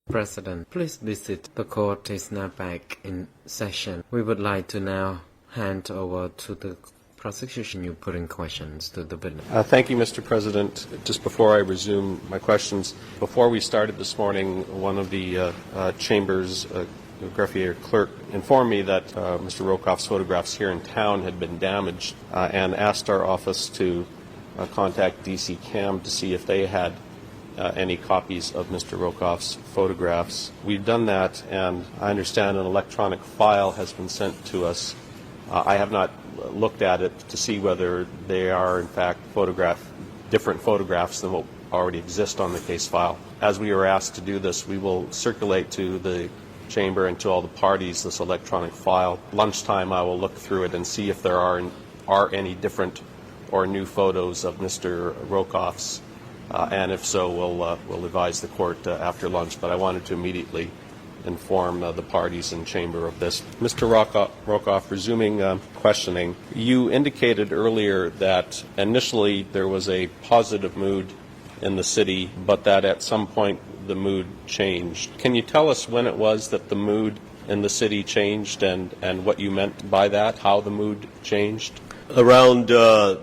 President, please visit. The court is now back in session. We would like to now hand over to the prosecution. You put in questions to the witness. Thank you, Mr. President. Just before I resume my questions, before we started this morning, one of the Chamber's greffier clerk informed me that Mr. Rockoff's photographs here in town had been damaged and asked our office to contact DC Cam to see if they had any copies of Mr. Rockoff's photographs. We've done that, and I understand an electronic file has been sent to us. I have not looked at it to see whether they are in fact different photographs than what already exist on the case file. As we were asked to do this, we will circulate to the Chamber and to all the parties this electronic file. Lunchtime I will look through it and see if there are any different or new photos of Mr. Rockoff's, and if so, we'll advise the court after lunch. But I wanted to immediately inform the parties in Chamber of this. Mr. Rockoff, resuming questioning, you indicated earlier that initially there was a positive mood in the city, but that at some point the mood changed. Can you tell us when it was that the mood in the city changed and what you meant by that, how the mood changed? Around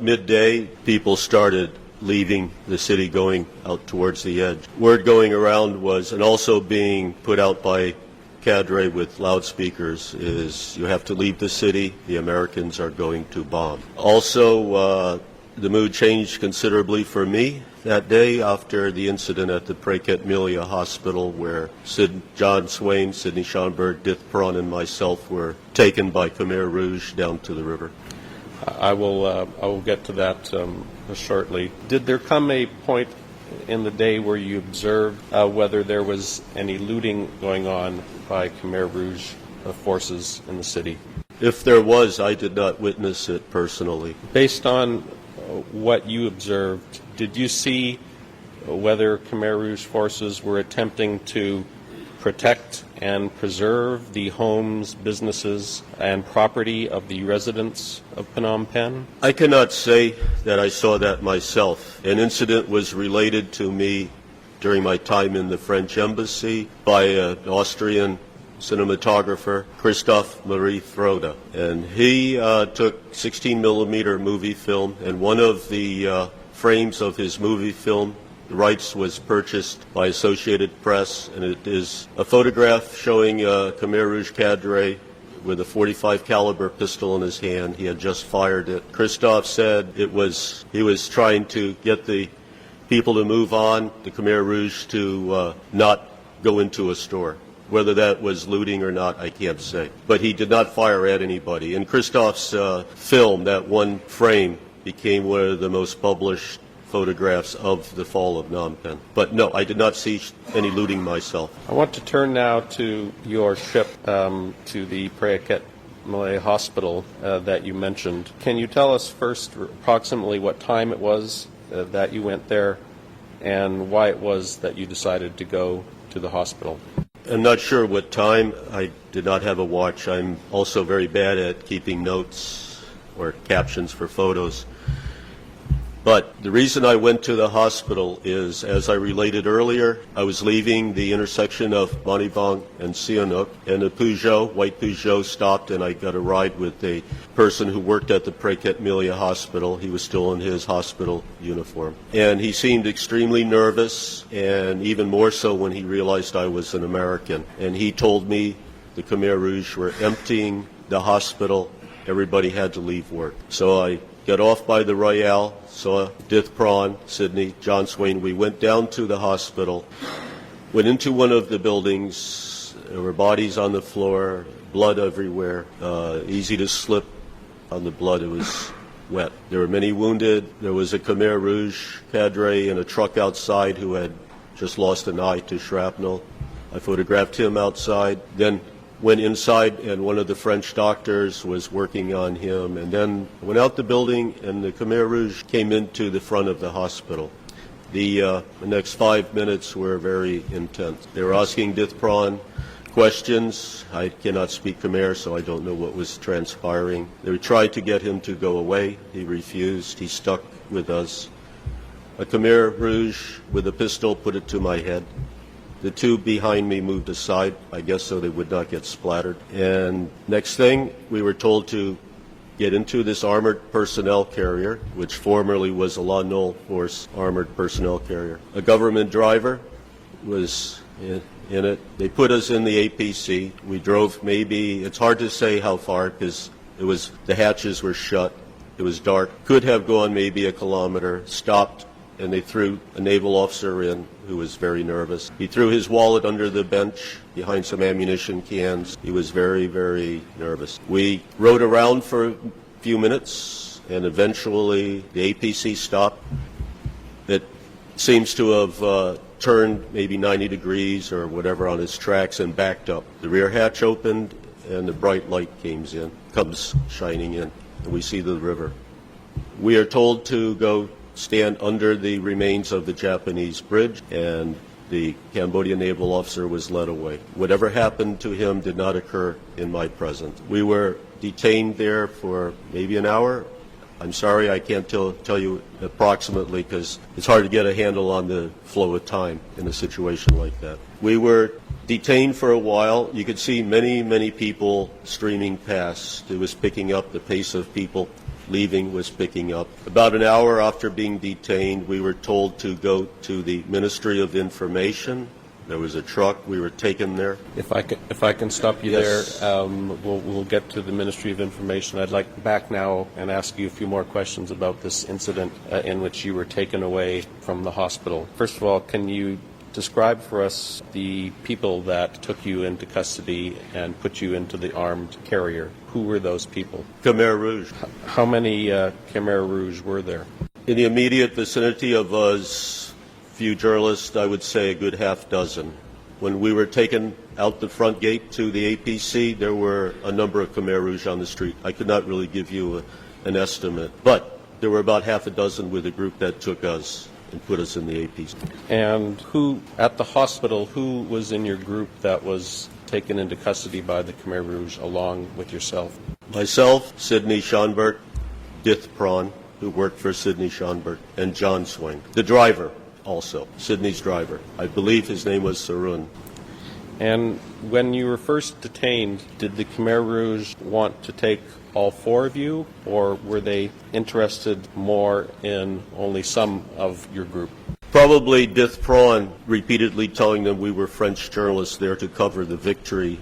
midday, people started leaving the city, going out towards the edge. Word going around was, and also being put out by cadre with loudspeakers, is you have to leave the city, the Americans are going to bomb. Also, the mood changed considerably for me that day after the incident at the Phuket Milia Hospital where John Swain, Sidney Schonberg, Dith Prawn, and myself were taken by Khmer Rouge down to the river. I will get to that shortly. Did there come a point in the day where you observed whether there was any looting going on by Khmer Rouge forces in the city? If there was, I did not witness it personally. Based on what you observed, did you see whether Khmer Rouge forces were attempting to protect and preserve the homes, businesses, and property of the residents of Phnom Penh? I cannot say that I saw that myself. An incident was related to me during my time in the French embassy by an Austrian cinematographer, Christophe Marie Froda. And he took 16mm movie film, and one of the frames of his movie film, the rights was purchased by Associated Press, and it is a photograph showing a Khmer Rouge cadre with a .45 caliber pistol in his hand. He had just fired it. Christophe said he was trying to get the people to move on, the Khmer Rouge to not go into a store. Whether that was looting or not, I can't say. But he did not fire at anybody. In Christophe's film, that one frame became one of the most published photographs of the fall of Phnom Penh. But no, I did not see any looting myself. I want to turn now to your trip to the Phuket Malay Hospital that you mentioned. Can you tell us first approximately what time it was that you went there and why it was that you decided to go to the hospital? I'm not sure what time. I did not have a watch. I'm also very bad at keeping notes or captions for photos. But the reason I went to the hospital is, as I related earlier, I was leaving the intersection of Bonibong and Sihanouk, and a Peugeot, white Peugeot, stopped, and I got a ride with a person who worked at the Phuket Milia Hospital. He was still in his hospital uniform. And he seemed extremely nervous, and even more so when he realized I was an American. And he told me the Khmer Rouge were emptying the hospital. Everybody had to leave work. So I got off by the Royale, saw Dith Prawn, Sydney, John Swain. We went down to the hospital, went into one of the buildings. There were bodies on the floor, blood everywhere, easy to slip on the blood. It was wet. There were many wounded. There was a Khmer Rouge cadre in a truck outside who had just lost an eye to shrapnel. I photographed him outside. Then went inside, and one of the French doctors was working on him, and then went out the building, and the Khmer Rouge came into the front of the hospital. The next 5 minutes were very intense. They were asking Dith Prawn questions. I cannot speak Khmer, so I don't know what was transpiring. They tried to get him to go away. He refused. He stuck with us. A Khmer Rouge with a pistol put it to my head. The two behind me moved aside, I guess so they would not get splattered. And next thing, we were told to get into this armored personnel carrier, which formerly was a Law Nol Force armored personnel carrier. A government driver was in it. They put us in the APC. We drove maybe, it's hard to say how far because the hatches were shut. It was dark. Could have gone maybe a kilometer, stopped, and they threw a naval officer in who was very nervous. He threw his wallet under the bench behind some ammunition cans. He was very, very nervous. We rode around for a few minutes, and eventually the APC stopped. It seems to have turned maybe 90 degrees or whatever on its tracks and backed up. The rear hatch opened, and the bright light comes shining in, and we see the river. We are told to go stand under the remains of the Japanese bridge, and the Cambodian naval officer was led away. Whatever happened to him did not occur in my presence. We were detained there for maybe an hour. I'm sorry, I can't tell you approximately because it's hard to get a handle on the flow of time in a situation like that. We were detained for a while. You could see many, many people streaming past. It was picking up. The pace of people leaving was picking up. About an hour after being detained, we were told to go to the Ministry of Information. There was a truck. We were taken there. If I can stop you Yes. there, we'll get to the Ministry of Information. I'd like back now and ask you a few more questions about this incident in which you were taken away from the hospital. First of all, can you describe for us the people that took you into custody and put you into the armed carrier? Who were those people? Khmer Rouge. How many Khmer Rouge were there? In the immediate vicinity of us, few journalists, I would say a good half dozen. When we were taken out the front gate to the APC, there were a number of Khmer Rouge on the street. I could not really give you an estimate, but there were about half a dozen with a group that took us and put us in the APC. And who, at the hospital, who was in your group that was taken into custody by the Khmer Rouge along with yourself? Myself, Sidney Schonberg, Dith Prawn, who worked for Sidney Schonberg, and John Swing. The driver also, Sidney's driver. I believe his name was Sarun. And when you were first detained, did the Khmer Rouge want to take all four of you, or were they interested more in only some of your group? Probably Dith Prawn repeatedly telling them we were French journalists there to cover the victory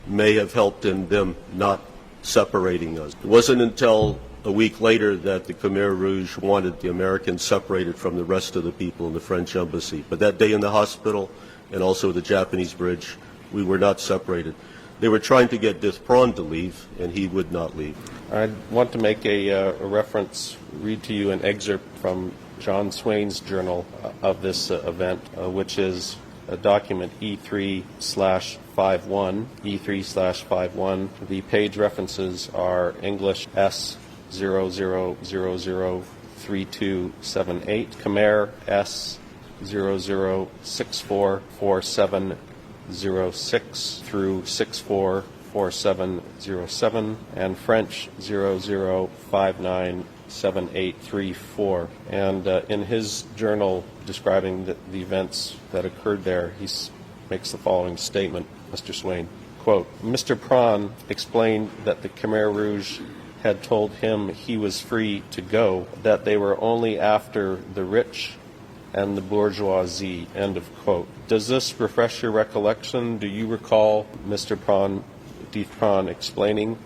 may have helped in them not separating us. It wasn't until a week later that the Khmer Rouge wanted the Americans separated from the rest of the people in the French embassy. But that day in the hospital and also the Japanese bridge, we were not separated. They were trying to get Dith Prawn to leave, and he would not leave. I want to make a reference, read to you an excerpt from John Swain's journal of this event, which is a document E3/51. E3/51. The page references are English S00003278, Khmer S00644706 through 644707, and French 00597834. And in his journal describing the events that occurred there, he makes the following statement, Mr. Swain, quote, Mr. Prawn explained that the Khmer Rouge had told him he was free to go, that they were only after the rich and the bourgeoisie, end of quote. Does this refresh your recollection? Do you recall Mr. Dith Prawn explaining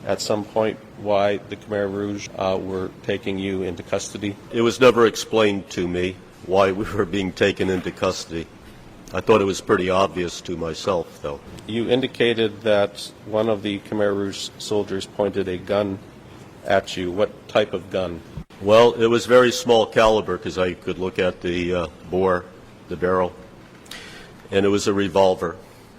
at some point why the Khmer Rouge were taking you into custody? It was never explained to me why we were being taken into custody. I thought it was pretty obvious to myself, though. You indicated that one of the Khmer Rouge soldiers pointed a gun at you. What type of gun? Well, it was very small caliber because I could look at the bore, the barrel, and it was a revolver,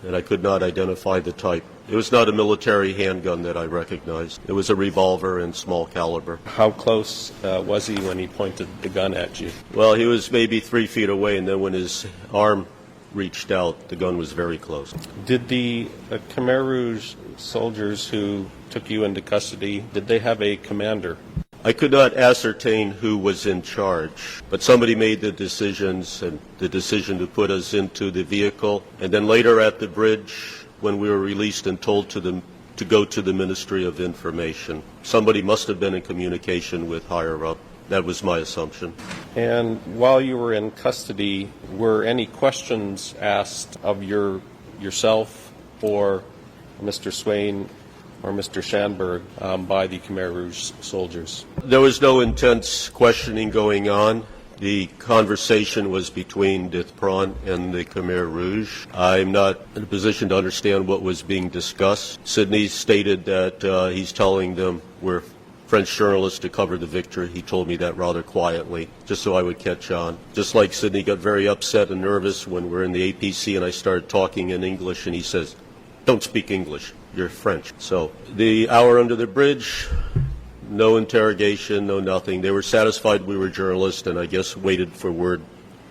and I could not identify the type. It was not a military handgun that I recognized. It was a revolver and small caliber. How close was he when he pointed the gun at you? Well, he was maybe 3 feet away, and then when his arm reached out, the gun was very close. Did the Khmer Rouge soldiers who took you into custody, did they have a commander? I could not ascertain who was in charge, but somebody made the decisions and the decision to put us into the vehicle. And then later at the bridge, when we were released and told to go to the Ministry of Information, somebody must have been in communication with higher up. That was my assumption. And while you were in custody, were any questions asked of yourself or Mr. Swain or Mr. Schanberg by the Khmer Rouge soldiers? There was no intense questioning going on. The conversation was between Dith Pran and the Khmer Rouge. I'm not in a position to understand what was being discussed. Sydney stated that he's telling them we're French journalists to cover the victory. He told me that rather quietly, just so I would catch on. Just like Sydney got very upset and nervous when we're in the APC and I started talking in English, and he says, "Don't speak English, you're French." So the hour under the bridge, no interrogation, no nothing. They were satisfied we were journalists and I guess waited for word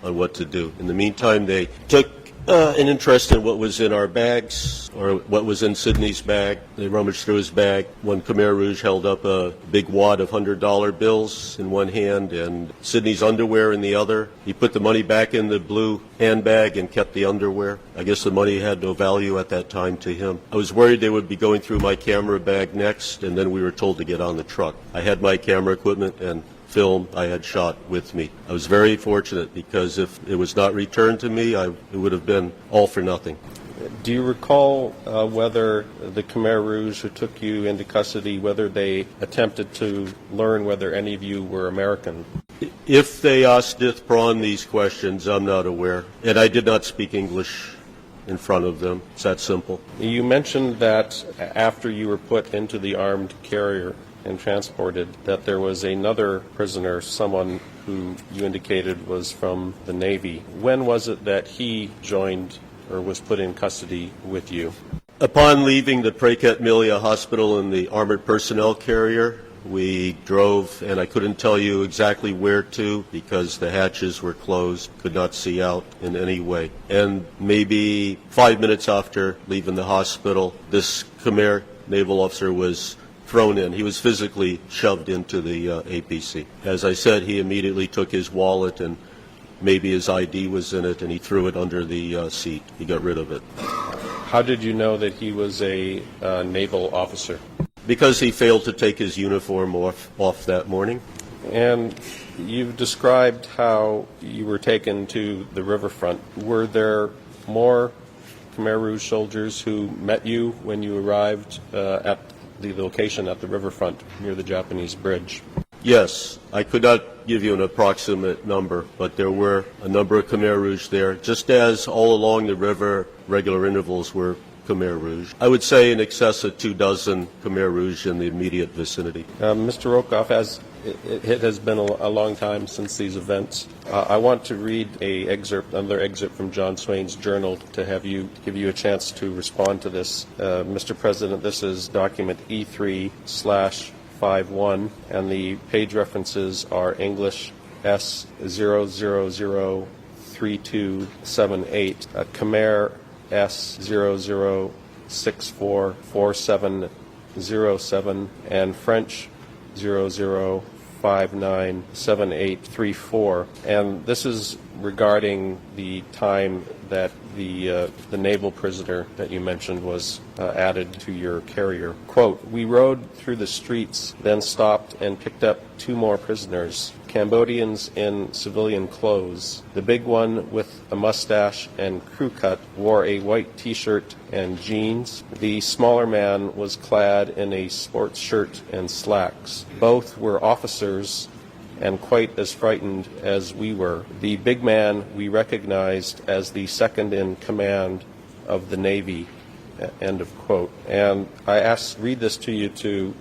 on what to do. In the meantime, they took an interest in what was in our bags, or what was in Sydney's bag. They rummaged through his bag. One Khmer Rouge held up a big wad of $100 bills in one hand and Sydney's underwear in the other. He put the money back in the blue handbag and kept the underwear. I guess the money had no value at that time to him. I was worried they would be going through my camera bag next, and then we were told to get on the truck. I had my camera equipment and film I had shot with me. I was very fortunate because if it was not returned to me, it would have been all for nothing. Do you recall whether the Khmer Rouge who took you into custody, whether they attempted to learn whether any of you were American? If they asked Dith Pran these questions, I'm not aware. And I did not speak English in front of them. It's that simple. You mentioned that after you were put into the armed carrier and transported, that there was another prisoner, someone who you indicated was from the Navy. When was it that he joined or was put in custody with you? Upon leaving the Praket Milia Hospital in the armored personnel carrier, we drove, and I couldn't tell you exactly where to because the hatches were closed, could not see out in any way. And maybe 5 minutes after leaving the hospital, this Khmer naval officer was thrown in. He was physically shoved into the APC. As I said, he immediately took his wallet and maybe his ID was in it, and he threw it under the seat. He got rid of it. How did you know that he was a naval officer? Because he failed to take his uniform off that morning. And you've described how you were taken to the riverfront. Were there more Khmer Rouge soldiers who met you when you arrived at the location at the riverfront near the Japanese bridge? Yes, I could not give you an approximate number, but there were a number of Khmer Rouge there, just as all along the river, regular intervals were Khmer Rouge. I would say in excess of 24 Khmer Rouge in the immediate vicinity. Mr. Rockoff, as it has been a long time since these events, I want to read another excerpt from John Swain's journal to give you a chance to respond to this. Mr. President, this is document E3/51, and the page references are English S0003278, Khmer S00644707, and French 00597834. And this is regarding the time that the naval prisoner that you mentioned was added to your carrier. Quote, "We rode through the streets, then stopped and picked up 2 more prisoners, Cambodians in civilian clothes. The big one with a mustache and crew cut wore a white t-shirt and jeans. The smaller man was clad in a sports shirt and slacks. Both were officers and quite as frightened as we were. The big man we recognized as the second in command of the Navy." End of quote. And I read this to you to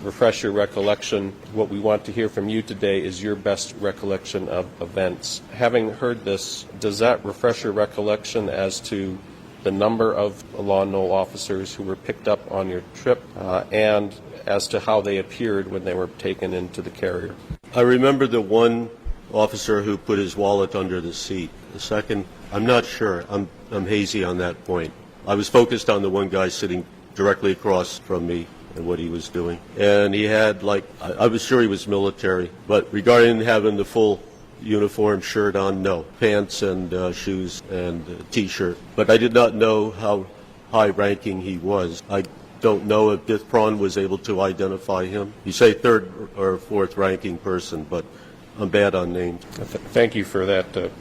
refresh your recollection. What we want to hear from you today is your best recollection of events. Having heard this, does that refresh your recollection as to the number of Lon Nol officers who were picked up on your trip, and as to how they appeared when they were taken into the carrier? I remember the one officer who put his wallet under the seat. The second, I'm not sure. I'm hazy on that point. I was focused on the one guy sitting directly across from me and what he was doing. And he had, like, I was sure he was military, but regarding having the full uniform shirt on, no. Pants and shoes and T-shirt. But I did not know how high-ranking he was. I don't know if Dith Pran was able to identify him. You say third or fourth ranking person, but I'm bad on names. Thank you for that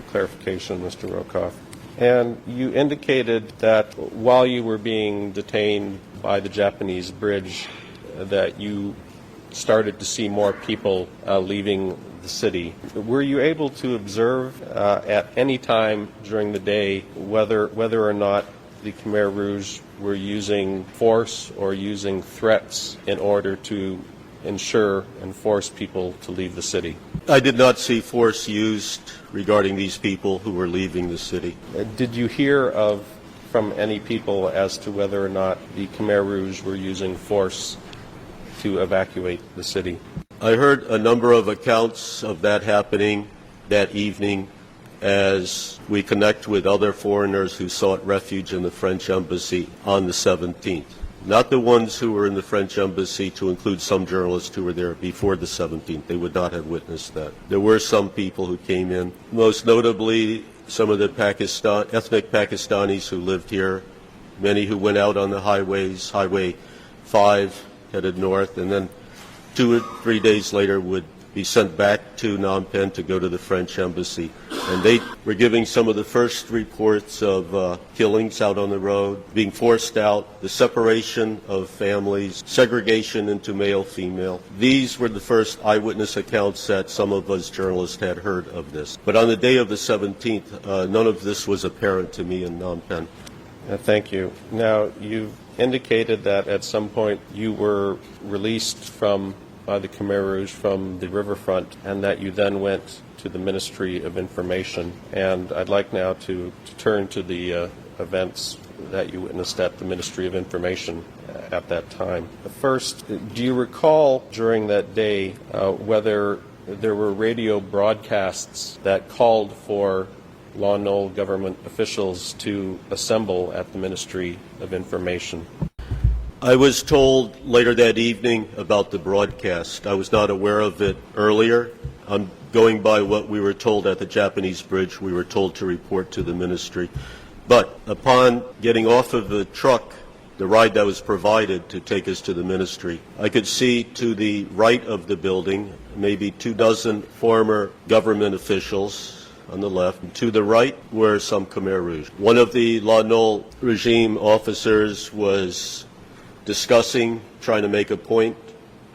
clarification, Mr. Rockoff. And you indicated that while you were being detained by the Japanese bridge, that you started to see more people leaving the city. Were you able to observe at any time during the day whether or not the Khmer Rouge were using force or using threats in order to ensure and force people to leave the city? I did not see force used regarding these people who were leaving the city. Did you hear from any people as to whether or not the Khmer Rouge were using force to evacuate the city? I heard a number of accounts of that happening that evening as we connect with other foreigners who sought refuge in the French embassy on the 17th. Not the ones who were in the French embassy, to include some journalists who were there before the 17th. They would not have witnessed that. There were some people who came in, most notably some of the ethnic Pakistanis who lived here, many who went out on the highways, Highway 5 headed north, and then 2 or 3 days later would be sent back to Phnom Penh to go to the French embassy. And they were giving some of the first reports of killings out on the road, being forced out, the separation of families, segregation into male-female. These were the first eyewitness accounts that some of us journalists had heard of this. But on the day of the 17th, none of this was apparent to me in Phnom Penh. Thank you. Now, you've indicated that at some point you were released by the Khmer Rouge from the riverfront, and that you then went to the Ministry of Information. And I'd like now to turn to the events that you witnessed at the Ministry of Information at that time. First, do you recall during that day whether there were radio broadcasts that called for Lon Nol government officials to assemble at the Ministry of Information? I was told later that evening about the broadcast. I was not aware of it earlier. I'm going by what we were told at the Japanese bridge. We were told to report to the ministry. But upon getting off of the truck, the ride that was provided to take us to the ministry, I could see to the right of the building maybe 24 former government officials on the left. To the right were some Khmer Rouge. One of the Lon Nol regime officers was discussing, trying to make a point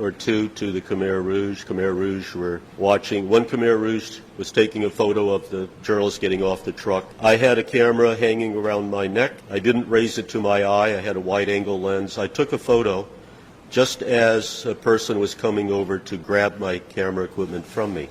or two to the Khmer Rouge. Khmer Rouge were watching. One Khmer Rouge was taking a photo of the journalist getting off the truck. I had a camera hanging around my neck. I didn't raise it to my eye. I had a wide-angle lens. I took a photo just as a person was coming over to grab my camera equipment from me.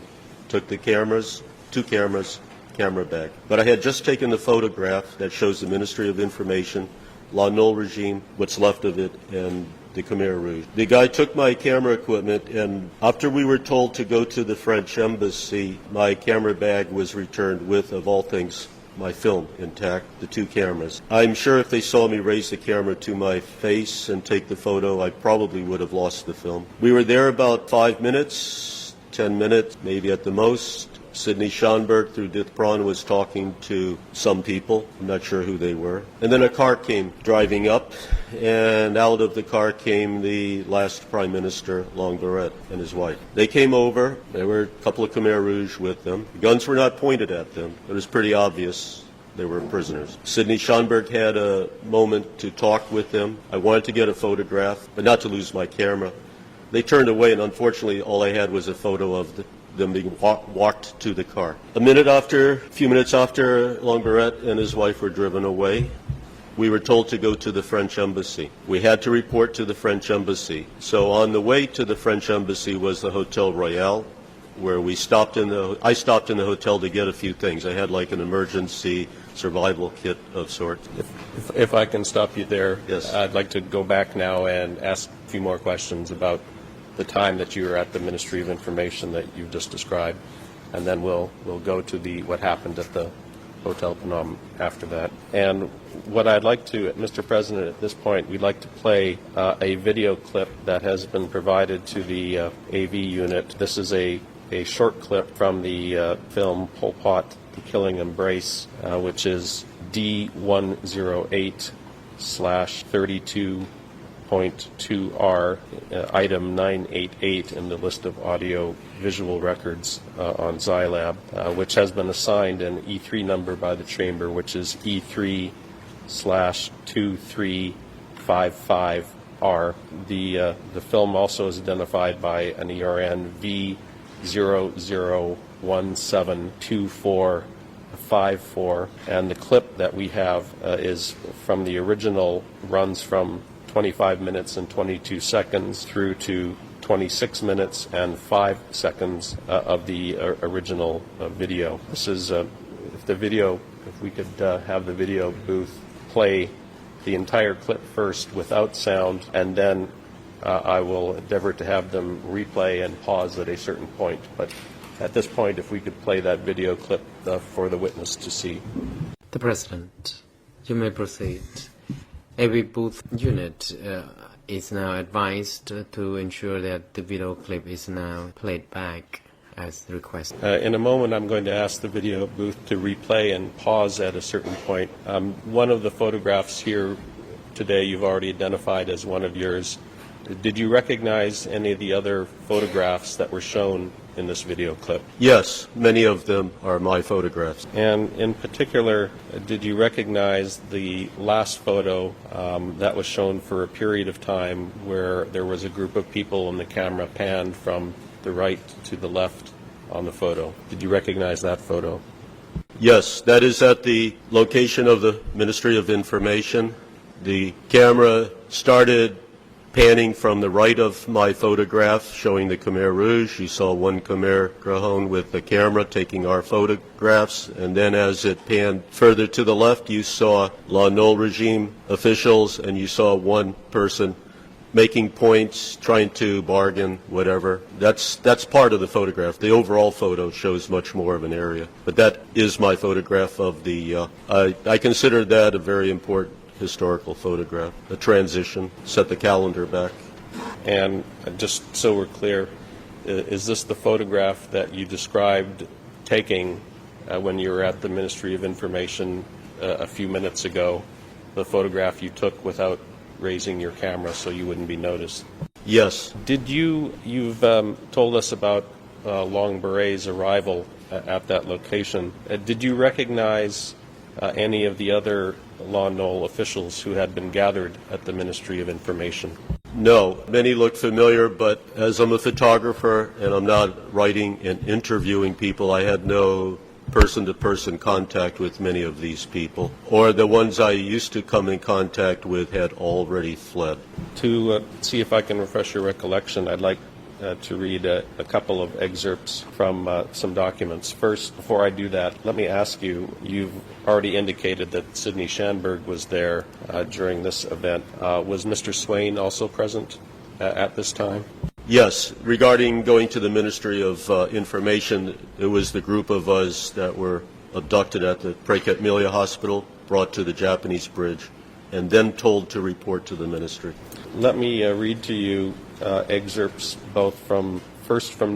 Took the cameras, 2 cameras, camera bag. But I had just taken the photograph that shows the Ministry of Information, Lon Nol regime, what's left of it, and the Khmer Rouge. The guy took my camera equipment, and after we were told to go to the French embassy, my camera bag was returned with, of all things, my film intact, the 2 cameras. I'm sure if they saw me raise the camera to my face and take the photo, I probably would have lost the film. We were there about 5 minutes, 10 minutes, maybe at the most. Sidney Schonberg, through Dith Pran, was talking to some people. I'm not sure who they were. And then a car came driving up, and out of the car came the last Prime Minister, Long Barrett, and his wife. They came over. There were a couple of Khmer Rouge with them. The guns were not pointed at them. It was pretty obvious they were prisoners. Sidney Schonberg had a moment to talk with them. I wanted to get a photograph, but not to lose my camera. They turned away, and unfortunately all I had was a photo of them being walked to the car. A few minutes after Long Barrett and his wife were driven away, we were told to go to the French embassy. We had to report to the French embassy. So on the way to the French embassy was the Hotel Royal, where I stopped in the hotel to get a few things. I had like an emergency survival kit of sorts. If I can stop you there, yes. I'd like to go back now and ask a few more questions about the time that you were at the Ministry of Information that you just described, and then we'll go to what happened at the Hotel Phnom after that. And what I'd like to, Mr. President, at this point, we'd like to play a video clip that has been provided to the AV unit. This is a short clip from the film Pol Pot, The Killing Embrace, which is D108/32.2R, item 988 in the list of audio-visual records on Xylab, which has been assigned an E3 number by the Chamber, which is E3/2355R. The film also is identified by an ERN V00172454, and the clip that we have is from the original, runs from 25 minutes and 22 seconds through to 26 minutes and 5 seconds of the original video. This is, if we could have the video booth play the entire clip first without sound, and then I will endeavor to have them replay and pause at a certain point. But at this point, if we could play that video clip for the witness to see. The President, you may proceed. Every booth unit is now advised to ensure that the video clip is now played back as requested. In a moment, I'm going to ask the video booth to replay and pause at a certain point. One of the photographs here today you've already identified as one of yours. Did you recognize any of the other photographs that were shown in this video clip? Yes, many of them are my photographs. And in particular, did you recognize the last photo that was shown for a period of time where there was a group of people and the camera panned from the right to the left on the photo? Did you recognize that photo? Yes, that is at the location of the Ministry of Information. The camera started panning from the right of my photograph showing the Khmer Rouge. You saw one Khmer Grahon with the camera taking our photographs, and then as it panned further to the left, you saw La Nol regime officials, and you saw one person making points, trying to bargain, whatever. That's part of the photograph. The overall photo shows much more of an area. But that is my photograph of the, I consider that a very important historical photograph, a transition, set the calendar back. And just so we're clear, is this the photograph that you described taking when you were at the Ministry of Information a few minutes ago, the photograph you took without raising your camera so you wouldn't be noticed? Yes. You've told us about Long Beret's arrival at that location. Did you recognize any of the other La Nol officials who had been gathered at the Ministry of Information? No. Many look familiar, but as I'm a photographer and I'm not writing and interviewing people, I had no person-to-person contact with many of these people, or the ones I used to come in contact with had already fled. To see if I can refresh your recollection, I'd like to read a couple of excerpts from some documents. First, before I do that, let me ask you, you've already indicated that Sidney Schanberg was there during this event. Was Mr. Swain also present at this time? Yes. Regarding going to the Ministry of Information, it was the group of us that were abducted at the Prekhet Milia Hospital, brought to the Japanese bridge, and then told to report to the ministry. Let me read to you excerpts both from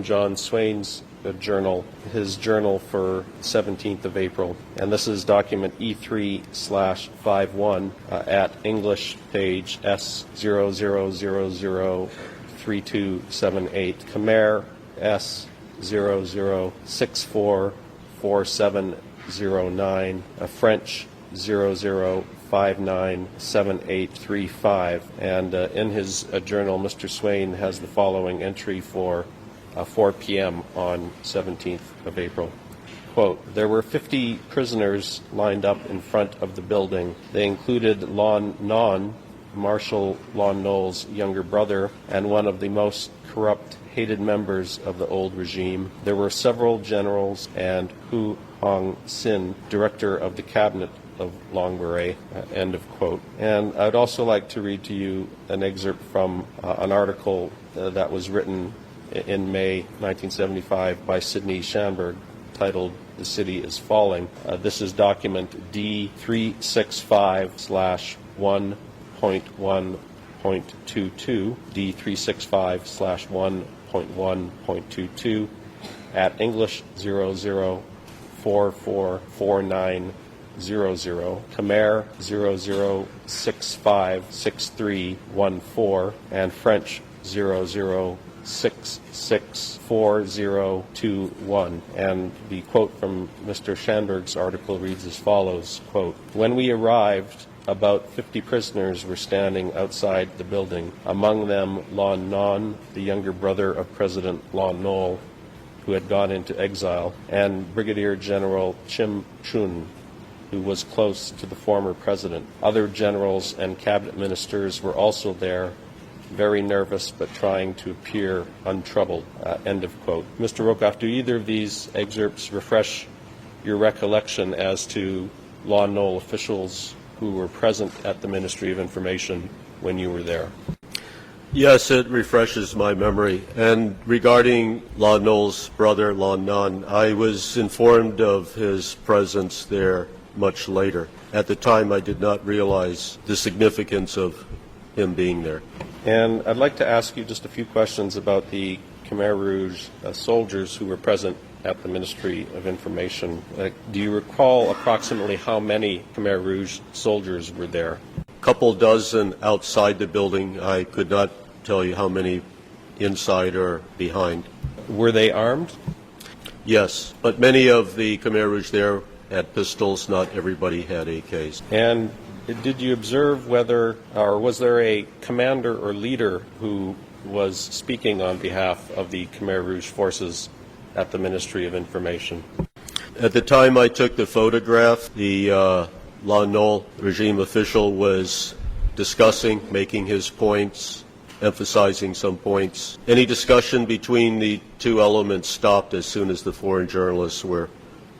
John Swain's journal, his journal for 17th of April, and this is document E3/51 at English page S00003278, Khmer S00644709, French 00597835, and in his journal, Mr. Swain has the following entry for 4 p.m. on 17th of April. Quote, "There were 50 prisoners lined up in front of the building. They included Lon Non, Marshal Lon Nol's younger brother, and one of the most corrupt, hated members of the old regime. There were several generals and Hu Hong Sin, director of the cabinet of Long Beret," end of quote. And I'd also like to read to you an excerpt from an article that was written in May 1975 by Sidney Schanberg, titled "The City is Falling." This is document D365/1.1.22, D365/1.1.22 at English 00444900, Khmer 00656314, and French 00664021. And the quote from Mr. Schanberg's article reads as follows, quote, "When we arrived, about 50 prisoners were standing outside the building, among them Lon Non, the younger brother of President Lon Nol, who had gone into exile, and Brigadier General Chim Chun, who was close to the former president. Other generals and cabinet ministers were also there, very nervous but trying to appear untroubled." End of quote. Mr. Rockoff, do either of these excerpts refresh your recollection as to Lon Nol officials who were present at the Ministry of Information when you were there? Yes, it refreshes my memory. And regarding Lon Nol's brother, Lon Non, I was informed of his presence there much later. At the time, I did not realize the significance of him being there. And I'd like to ask you just a few questions about the Khmer Rouge soldiers who were present at the Ministry of Information. Do you recall approximately how many Khmer Rouge soldiers were there? Couple dozen outside the building. I could not tell you how many inside or behind. Were they armed? Yes, but many of the Khmer Rouge there had pistols. Not everybody had AKs. And did you observe whether, or was there a commander or leader who was speaking on behalf of the Khmer Rouge forces at the Ministry of Information? At the time I took the photograph, the Lon Nol regime official was discussing, making his points, emphasizing some points. Any discussion between the two elements stopped as soon as the foreign journalists were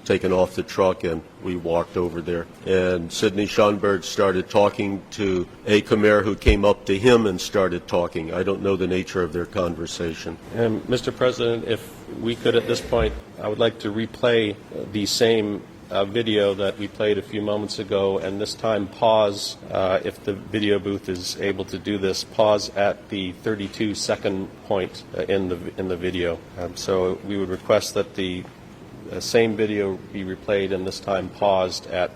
taken off the truck, and we walked over there. And Sidney Schanberg started talking to a Khmer who came up to him and started talking. I don't know the nature of their conversation. And Mr. President, if we could at this point, I would like to replay the same video that we played a few moments ago, and this time pause, if the video booth is able to do this, pause at the 32-second point in the video. So we would request that the same video be replayed and this time paused at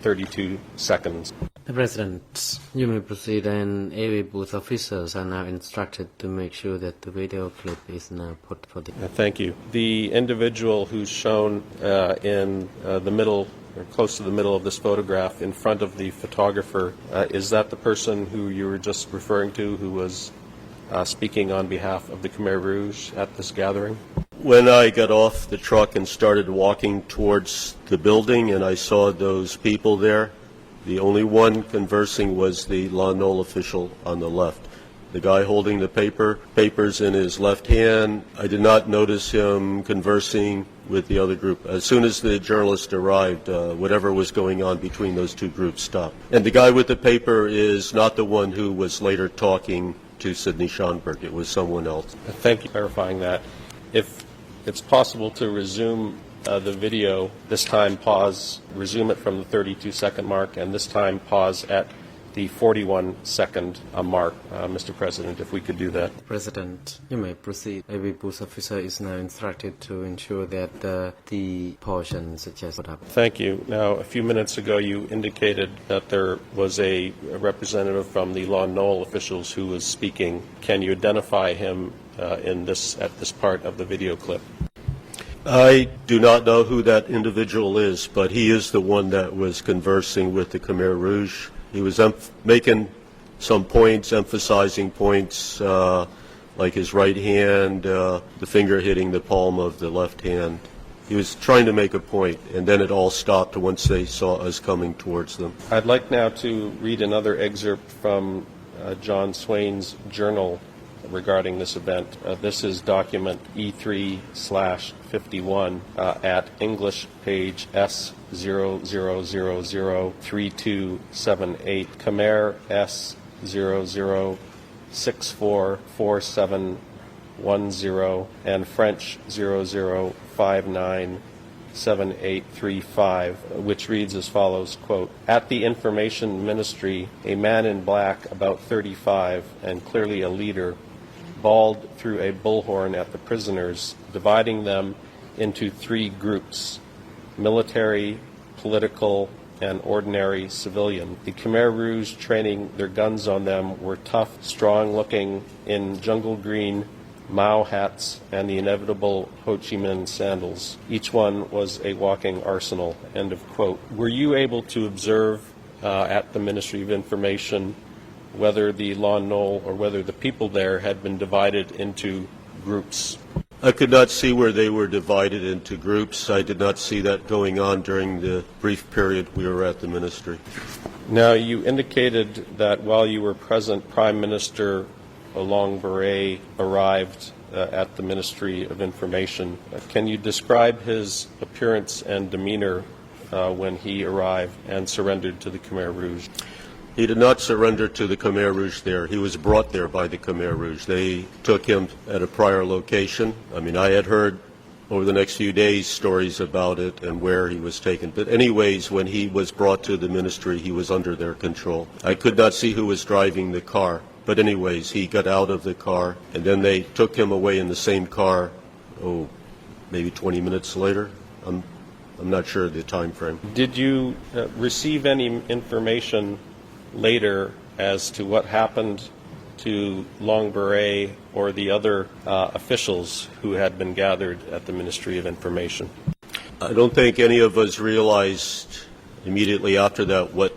32 seconds. The President, you may proceed, and every booth officers are now instructed to make sure that the video clip is now put for the... Thank you. The individual who's shown in the middle, or close to the middle of this photograph in front of the photographer, is that the person who you were just referring to who was speaking on behalf of the Khmer Rouge at this gathering? When I got off the truck and started walking towards the building and I saw those people there, the only one conversing was the Lon Nol official on the left. The guy holding the papers in his left hand, I did not notice him conversing with the other group. As soon as the journalist arrived, whatever was going on between those two groups stopped. And the guy with the paper is not the one who was later talking to Sidney Schanberg. It was someone else. Thank you for clarifying that. If it's possible to resume the video, this time pause, resume it from the 32-second mark, and this time pause at the 41-second mark, Mr. President, if we could do that. President, you may proceed. Every booth officer is now instructed to ensure that the portion suggested. Thank you. Now, a few minutes ago, you indicated that there was a representative from the Lon Nol officials who was speaking. Can you identify him at this part of the video clip? I do not know who that individual is, but he is the one that was conversing with the Khmer Rouge. He was making some points, emphasizing points, like his right hand, the finger hitting the palm of the left hand. He was trying to make a point, and then it all stopped once they saw us coming towards them. I'd like now to read another excerpt from John Swain's journal regarding this event. This is document E3/51 at English page S00003278, Khmer S00644710, and French 0059 7835, which reads as follows, quote, "At the Information Ministry, a man in black, about 35, and clearly a leader, bawled through a bullhorn at the prisoners, dividing them into three groups: military, political, and ordinary civilian. The Khmer Rouge training their guns on them were tough, strong-looking, in jungle green Mao hats and the inevitable Ho Chi Minh sandals. Each one was a walking arsenal," end of quote. Were you able to observe at the Ministry of Information whether the Lon Nol or whether the people there had been divided into groups? I could not see where they were divided into groups. I did not see that going on during the brief period we were at the ministry. Now, you indicated that while you were present, Prime Minister Long Beret arrived at the Ministry of Information. Can you describe his appearance and demeanor when he arrived and surrendered to the Khmer Rouge? He did not surrender to the Khmer Rouge there. He was brought there by the Khmer Rouge. They took him at a prior location. I mean, I had heard over the next few days stories about it and where he was taken. But anyways, when he was brought to the ministry, he was under their control. I could not see who was driving the car. But anyways, he got out of the car, and then they took him away in the same car, maybe 20 minutes later. I'm not sure of the time frame. Did you receive any information later as to what happened to Long Beret or the other officials who had been gathered at the Ministry of Information? I don't think any of us realized immediately after that what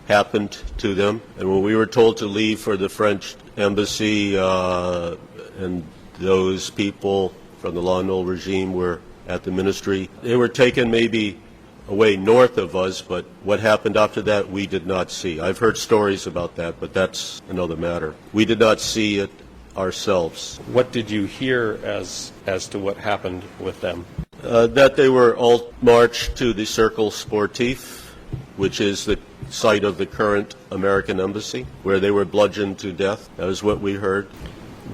happened to them. And when we were told to leave for the French embassy and those people from the Lon Nol regime were at the ministry, they were taken maybe away north of us, but what happened after that we did not see. I've heard stories about that, but that's another matter. We did not see it ourselves. What did you hear as to what happened with them? That they were all marched to the Cercle Sportif, which is the site of the current American embassy, where they were bludgeoned to death. That was what we heard.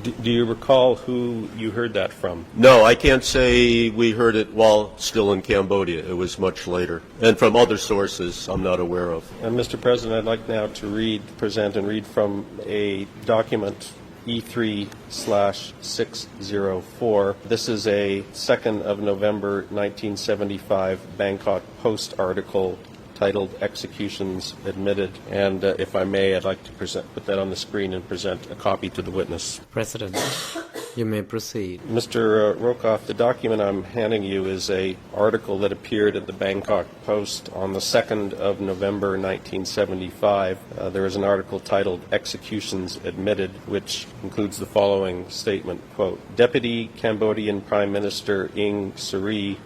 Do you recall who you heard that from? No, I can't say we heard it while still in Cambodia. It was much later. And from other sources I'm not aware of. And Mr. President, I'd like now to present and read from a document E3/604. This is a 2nd of November 1975 Bangkok Post article titled "Executions Admitted," and if I may, I'd like to put that on the screen and present a copy to the witness. President, you may proceed. Mr. Rockoff, the document I'm handing you is an article that appeared at the Bangkok Post on the 2nd of November 1975. There is an article titled "Executions Admitted," which includes the following statement, quote, "Deputy Cambodian Prime Minister Ieng Sary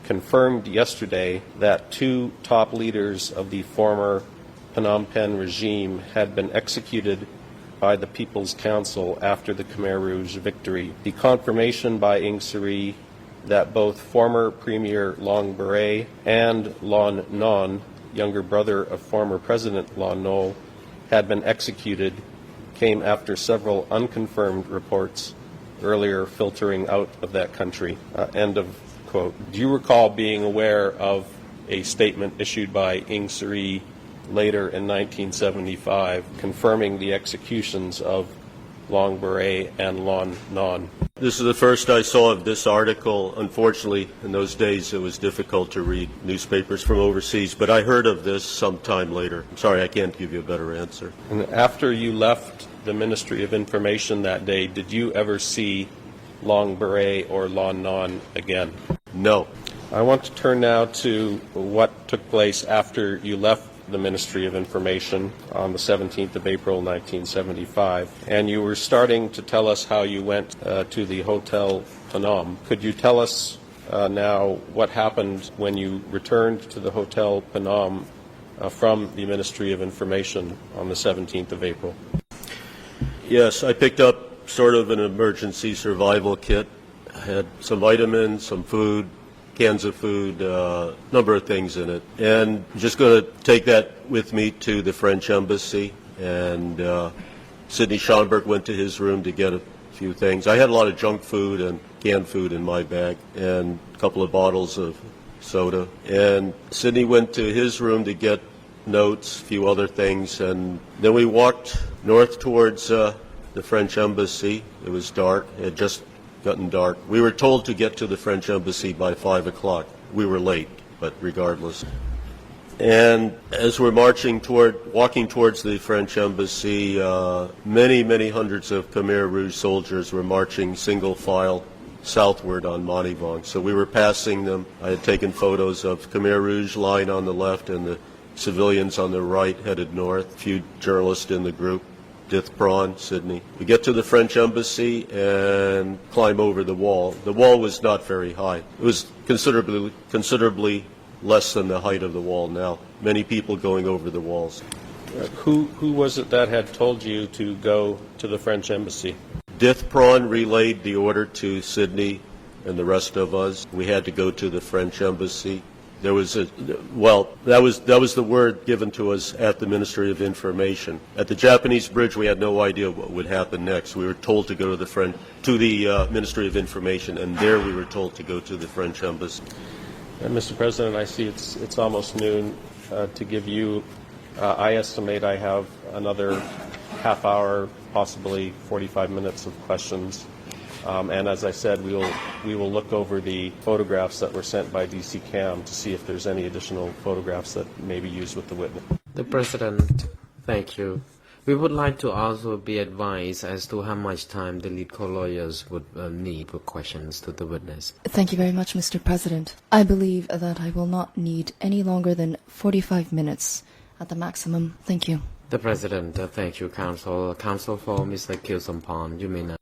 confirmed yesterday that 2 top leaders of the former Phnom Penh regime had been executed by the People's Council after the Khmer Rouge victory. The confirmation by Ieng Sary that both former Premier Long Beret and Lon Non, younger brother of former President Lon Nol, had been executed came after several unconfirmed reports earlier filtering out of that country." End of quote. Do you recall being aware of a statement issued by Ieng Sary later in 1975 confirming the executions of Long Beret and Lon Non? This is the first I saw of this article. Unfortunately, in those days it was difficult to read newspapers from overseas, but I heard of this sometime later. I'm sorry, I can't give you a better answer. And after you left the Ministry of Information that day, did you ever see Long Beret or Lon Non again? No. I want to turn now to what took place after you left the Ministry of Information on the 17th of April 1975, and you were starting to tell us how you went to the Hotel Phnom. Could you tell us now what happened when you returned to the Hotel Phnom from the Ministry of Information on the 17th of April? Yes, I picked up sort of an emergency survival kit. I had some vitamins, some food, cans of food, a number of things in it. And I'm just going to take that with me to the French embassy. And Sidney Schonberg went to his room to get a few things. I had a lot of junk food and canned food in my bag and a couple of bottles of soda. And Sydney went to his room to get notes, a few other things, and then we walked north towards the French embassy. It was dark. It had just gotten dark. We were told to get to the French embassy by 5 o'clock. We were late, but regardless. And as we're walking towards the French embassy, many hundreds of Khmer Rouge soldiers were marching single file southward on Monivong. So we were passing them. I had taken photos of Khmer Rouge line on the left and the civilians on the right headed north. A few journalists in the group. Dith Prawn, Sydney. We get to the French embassy and climb over the wall. The wall was not very high. It was considerably less than the height of the wall now. Many people going over the walls. Who was it that had told you to go to the French embassy? Dith Prawn relayed the order to Sydney and the rest of us. We had to go to the French embassy. That was the word given to us at the Ministry of Information. At the Japanese bridge, we had no idea what would happen next. We were told to go to the Ministry of Information, and there we were told to go to the French embassy. And Mr. President, I see it's almost noon. To give you, I estimate I have another half hour, possibly 45 minutes of questions. And as I said, we will look over the photographs that were sent by DC Cam to see if there's any additional photographs that may be used with the witness. The President, thank you. We would like to also be advised as to how much time the lead co-lawyers would need for questions to the witness. Thank you very much, Mr. President. I believe that I will not need any longer than 45 minutes at the maximum. Thank you. The President, thank you, Counsel. Counsel for Mr. Khieu Samphan, you may now.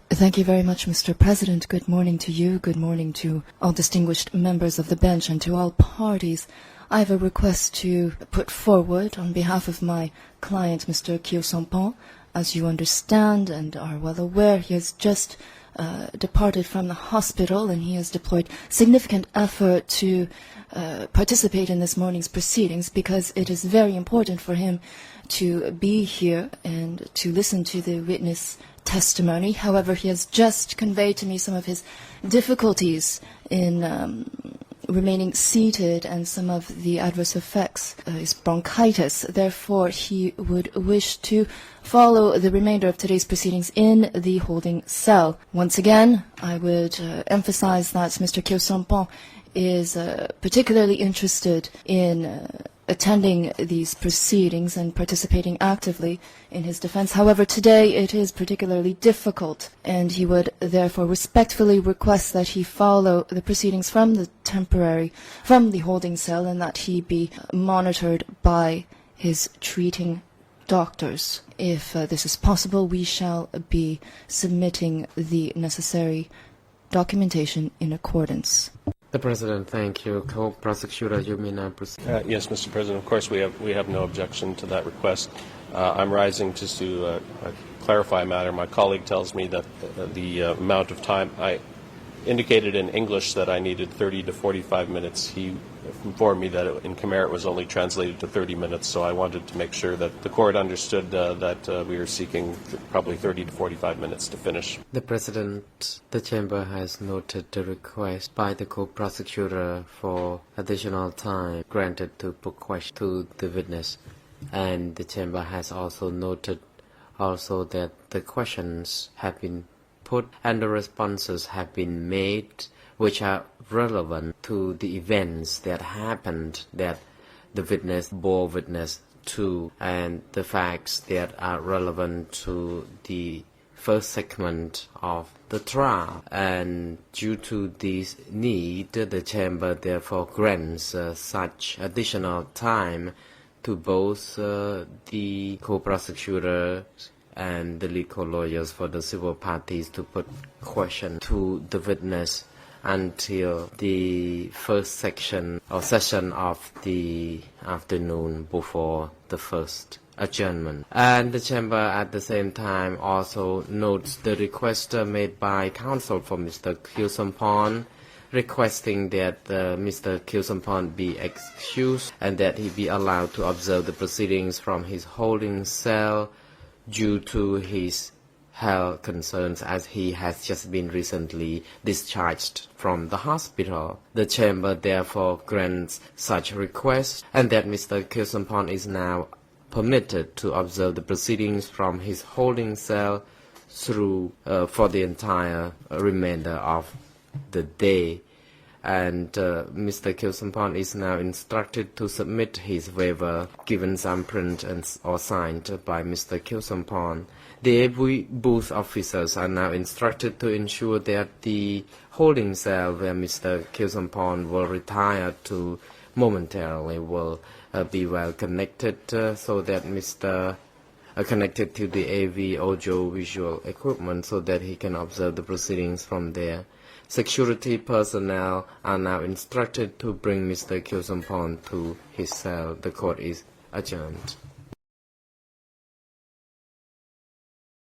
Thank you very much, Mr. President. Good morning to you. Good morning to all distinguished members of the bench and to all parties. I have a request to put forward on behalf of my client, Mr. Khieu Samphan. As you understand and are well aware, he has just departed from the hospital and he has deployed significant effort to participate in this morning's proceedings because it is very important for him to be here and to listen to the witness testimony. However, he has just conveyed to me some of his difficulties in remaining seated and some of the adverse effects, his bronchitis. Therefore, he would wish to follow the remainder of today's proceedings in the holding cell. Once again, I would emphasize that Mr. Khieu Samphan is particularly interested in attending these proceedings and participating actively in his defense. However, today it is particularly difficult, and he would therefore respectfully request that he follow the proceedings from the holding cell, and that he be monitored by his treating doctors. If this is possible, we shall be submitting the necessary documentation in accordance. The President, thank you. Co-prosecutor, you may now proceed. Yes, Mr. President. Of course, we have no objection to that request. I'm rising just to clarify a matter. My colleague tells me that the amount of time I indicated in English that I needed 30 to 45 minutes. He informed me that in Khmer it was only translated to 30 minutes, so I wanted to make sure that the court understood that we are seeking probably 30 to 45 minutes to finish. The President, the Chamber has noted the request by the co-prosecutor for additional time granted to put questions to the witness, and the Chamber has also noted that the questions have been put and the responses have been made which are relevant to the events that happened that the witness bore witness to, and the facts that are relevant to the first segment of the trial. And due to this need, the Chamber therefore grants such additional time to both the co-prosecutor and the legal lawyers for the civil parties to put question to the witness until the first section or session of the afternoon before the first adjournment. And the Chamber at the same time also notes the request made by counsel for Mr. Khieu Samphan, requesting that Mr. Khieu Samphan be excused and that he be allowed to observe the proceedings from his holding cell due to his health concerns as he has just been recently discharged from the hospital. The chamber therefore grants such request and that Mr. Khieu Samphan is now permitted to observe the proceedings from his holding cell through for the entire remainder of the day. And Mr. Khieu Samphan is now instructed to submit his waiver, given thumbprint or signed by Mr. Khieu Samphan. The AV booth officers are now instructed to ensure that the holding cell where Mr. Khieu Samphan will retire to momentarily will be well connected so that Mr. Connected to the AV audio visual equipment so that he can observe the proceedings from there. Security personnel are now instructed to bring Mr. Khieu Samphan to his cell. The court is adjourned.